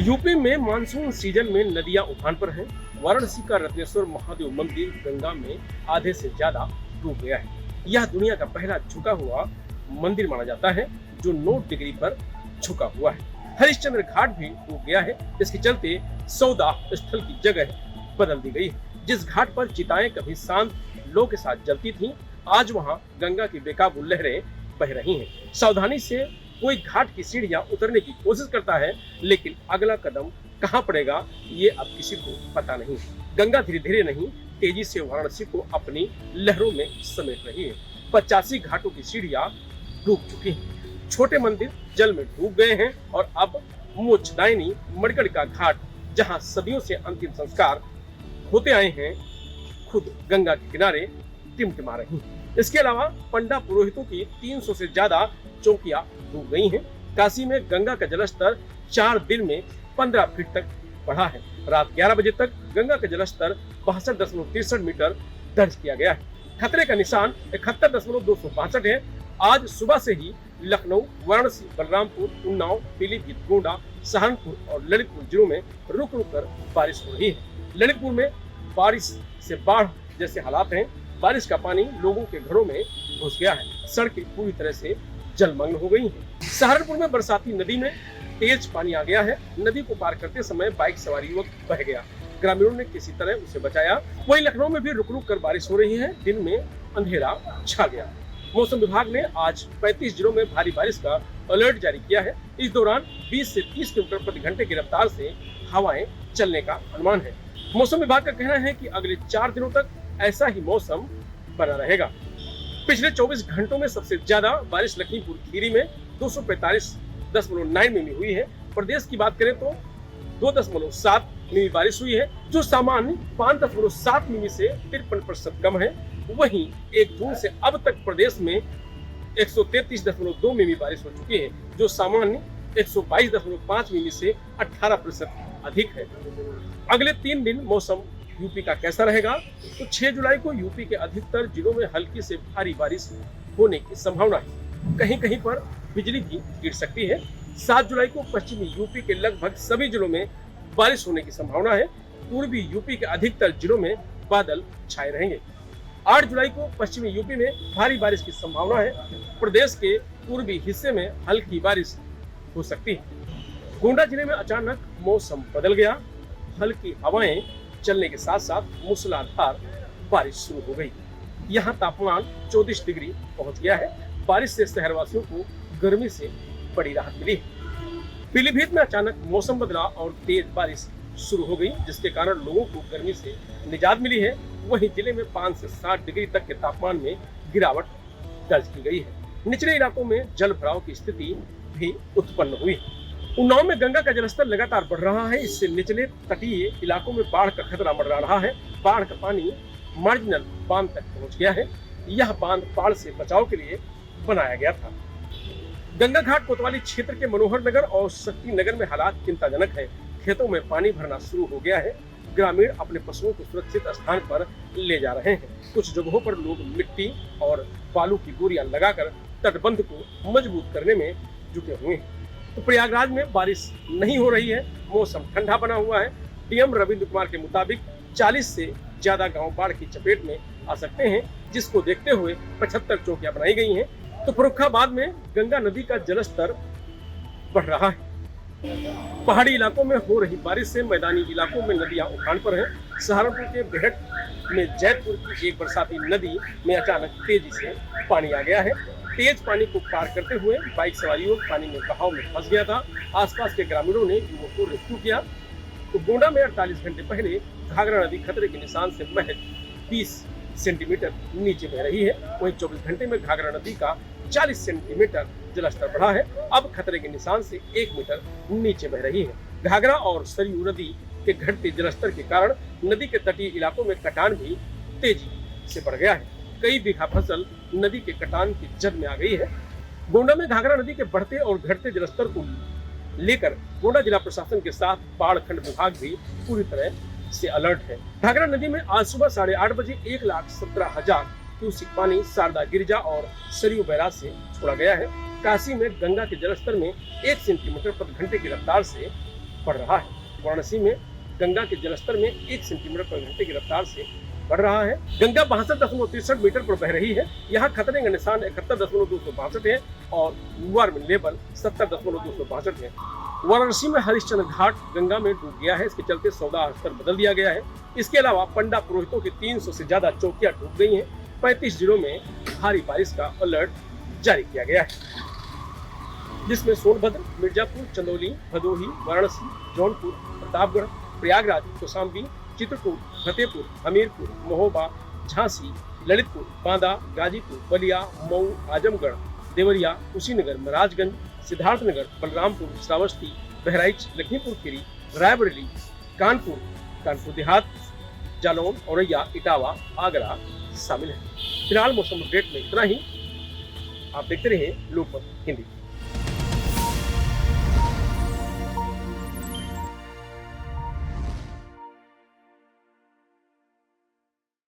UP में monsoon season में नदियां उफान पर हैं। वाराणसी का रत्नेश्वर महादेव मंदिर गंगा में आधे से ज्यादा डूब गया है। यह दुनिया का पहला झुका हुआ मंदिर माना जाता है जो 9 डिग्री पर झुका हुआ है। हरिश्चंद्र घाट भी डूब गया है। इसके चलते सौदा स्थल की जगह बदल दी गई है। जिस घाट पर चिताएं कभी शांत लो के साथ जलती थीं, आज वहां गंगा की बेकाबू लहरें बह रही हैं। सावधानी से कोई घाट की सीढ़ियां उतरने की कोशिश करता है, लेकिन अगला कदम कहां पड़ेगा ये अब किसी को पता नहीं। गंगा धीरे धीरे नहीं, तेजी से वाराणसी को अपनी लहरों में समेट रही है। 85 घाटों की सीढ़ियां डूब चुकी हैं। छोटे मंदिर जल में डूब गए हैं और अब मोक्षदायिनी मणिकर्ण का घाट, जहां सदियों से अंतिम संस्कार होते आए हैं, खुद गंगा के किनारे टिमटिमा रही हैं। इसके अलावा पंडा पुरोहितों की 300 से ज्यादा चौकियां डूब गई हैं। काशी में गंगा का जलस्तर 4 दिन में 15 फीट तक बढ़ा है। रात 11 बजे तक गंगा का जलस्तर 62.63 मीटर दर्ज किया गया है। खतरे का निशान 71.262 है। आज सुबह से ही लखनऊ, वाराणसी, बलरामपुर, उन्नाव, पीलीभीत, गोंडा, सहारनपुर और ललितपुर जिलों में रुक रुक कर बारिश हो रही है। ललितपुर में बारिश से बाढ़ जैसे हालात हैं। बारिश का पानी लोगों के घरों में घुस गया है। सड़कें पूरी तरह से जलमग्न हो गई हैं। सहारनपुर में बरसाती नदी में तेज पानी आ गया है। नदी को पार करते समय बाइक सवार युवक बह गया। ग्रामीणों ने किसी तरह उसे बचाया। वहीं लखनऊ में भी रुक रुक कर बारिश हो रही है। दिन में अंधेरा छा गया। मौसम विभाग ने आज 35 जिलों में भारी बारिश का अलर्ट जारी किया है। इस दौरान 20 से 30 किलोमीटर प्रति घंटे की रफ्तार से हवाएं चलने का अनुमान है। मौसम विभाग का कहना है कि अगले 4 दिनों तक ऐसा ही मौसम बना रहेगा। पिछले 24 घंटों में सबसे ज्यादा बारिश लखीमपुर खीरी में 245.9 मिमी हुई है। प्रदेश की बात करें तो 2.7 मिमी बारिश हुई है, जो सामान्य 5.7 मिमी से 53% कम है। वहीं 1 जून से अब तक प्रदेश में 133.2 मिमी बारिश हो चुकी है, जो सामान्य 122.5 मिमी से 18% अधिक है। अगले 3 दिन मौसम यूपी का कैसा रहेगा? तो 6 जुलाई को यूपी के अधिकतर जिलों में हल्की से भारी बारिश होने की संभावना है। कहीं कहीं पर बिजली भी गिर सकती है। 7 जुलाई को पश्चिमी यूपी के लगभग सभी जिलों में बारिश होने की संभावना है। पूर्वी यूपी के अधिकतर जिलों में बादल छाए रहेंगे। 8 जुलाई को पश्चिमी यूपी में भारी बारिश की संभावना है। प्रदेश के पूर्वी हिस्से में हल्की बारिश हो सकती है। गोंडा जिले में अचानक मौसम बदल गया। हल्की हवाएं चलने के साथ साथ मूसलाधार बारिश शुरू हो गई। यहाँ तापमान 34 डिग्री पहुंच गया है। बारिश से शहरवासियों को गर्मी से बड़ी राहत मिली है। पीलीभीत में अचानक मौसम बदला और तेज बारिश शुरू हो गई, जिसके कारण लोगों को गर्मी से निजात मिली है। वहीं जिले में 5 से 7 डिग्री तक के तापमान में गिरावट दर्ज की गई है। निचले इलाकों में जल भराव की स्थिति भी उत्पन्न हुई है। उन्नाव में गंगा का जलस्तर लगातार बढ़ रहा है। इससे निचले तटीय इलाकों में बाढ़ का खतरा मंडरा रहा है। बाढ़ का पानी मार्जिनल बांध तक पहुंच गया है। यह बांध बाढ़ से बचाव के लिए बनाया गया था। गंगा घाट कोतवाली क्षेत्र के मनोहर नगर और शक्ति नगर में हालात चिंताजनक है। खेतों में पानी भरना शुरू हो गया है। ग्रामीण अपने पशुओं को सुरक्षित स्थान पर ले जा रहे हैं। कुछ जगहों पर लोग मिट्टी और बालू की बोरियां लगाकर तटबंध को मजबूत करने में जुटे हुए हैं। तो प्रयागराज में बारिश नहीं हो रही है। मौसम ठंडा बना हुआ है। डीएम रविंद्र कुमार के मुताबिक 40 से ज्यादा गांव बाढ़ की चपेट में आ सकते हैं, जिसको देखते हुए 75 चौकियां बनाई गई हैं। तो फर्रुखाबाद में गंगा नदी का जलस्तर बढ़ रहा है। पहाड़ी इलाकों में हो रही बारिश से मैदानी इलाकों में नदियां उफान पर हैं। सहारनपुर के बेहट में जैतपुर की एक बरसाती नदी में अचानक तेजी से पानी आ गया है। तेज पानी को पार करते हुए बाइक सवार युवक पानी में बहाव में फंस गया था। आसपास के ग्रामीणों ने युवक को रेस्क्यू किया। तो गोंडा में 48 घंटे पहले घाघरा नदी खतरे के निशान से महज 20 सेंटीमीटर नीचे बह रही है। वहीं 24 घंटे में घाघरा नदी का 40 सेंटीमीटर जलस्तर बढ़ा है। अब खतरे के निशान से 1 मीटर नीचे बह रही है। घाघरा और सरयू नदी के घटते जलस्तर के कारण नदी के तटीय इलाकों में कटान भी तेजी से बढ़ गया है। कई बीघा फसल नदी के कटान की जद में आ गई है। गोंडा में घाघरा नदी के बढ़ते और घटते जलस्तर को लेकर गोंडा जिला प्रशासन के साथ बाढ़ खंड विभाग भी पूरी तरह से अलर्ट है। घाघरा नदी में आज सुबह 8:30 बजे 1,17,000 क्यूसेक पानी शारदा गिरिजा और सरयू बैराज से छोड़ा गया है। काशी में गंगा के जलस्तर में 1 सेंटीमीटर प्रति घंटे की रफ्तार से बढ़ रहा है। वाराणसी में गंगा के जलस्तर में 1 सेंटीमीटर प्रति घंटे की रफ्तार से बढ़ रहा है। गंगा 62.63 मीटर पर बह रही है। यहाँ खतरे का निशान 71.262 है और वार्मिंग लेवल 70.262 है। वाराणसी में हरिश्चंद्र घाट गंगा में डूब गया है। इसके चलते सौदा स्तर बदल दिया गया है। इसके अलावा पंडा पुरोहितों की 300 से ज्यादा चौकियां डूब गई हैं। 35 जिलों में भारी बारिश का अलर्ट जारी किया गया है, जिसमें सोनभद्र, मिर्जापुर, चंदौली, भदोही, वाराणसी, जौनपुर, प्रतापगढ़, प्रयागराज, कौशाम्बी, चित्रकूट, फतेहपुर, हमीरपुर, महोबा, झांसी, ललितपुर, बांदा, गाजीपुर, बलिया, मऊ, आजमगढ़, देवरिया, कुशीनगर, महाराजगंज, सिद्धार्थनगर, बलरामपुर, श्रावस्ती, बहराइच, लखीमपुर खीरी, रायबरेली, कानपुर, कानपुर देहात, जालौन, औरैया, इटावा, आगरा शामिल है। फिलहाल मौसम अपडेट में इतना ही। आप देखते रहिए लोकमत हिंदी।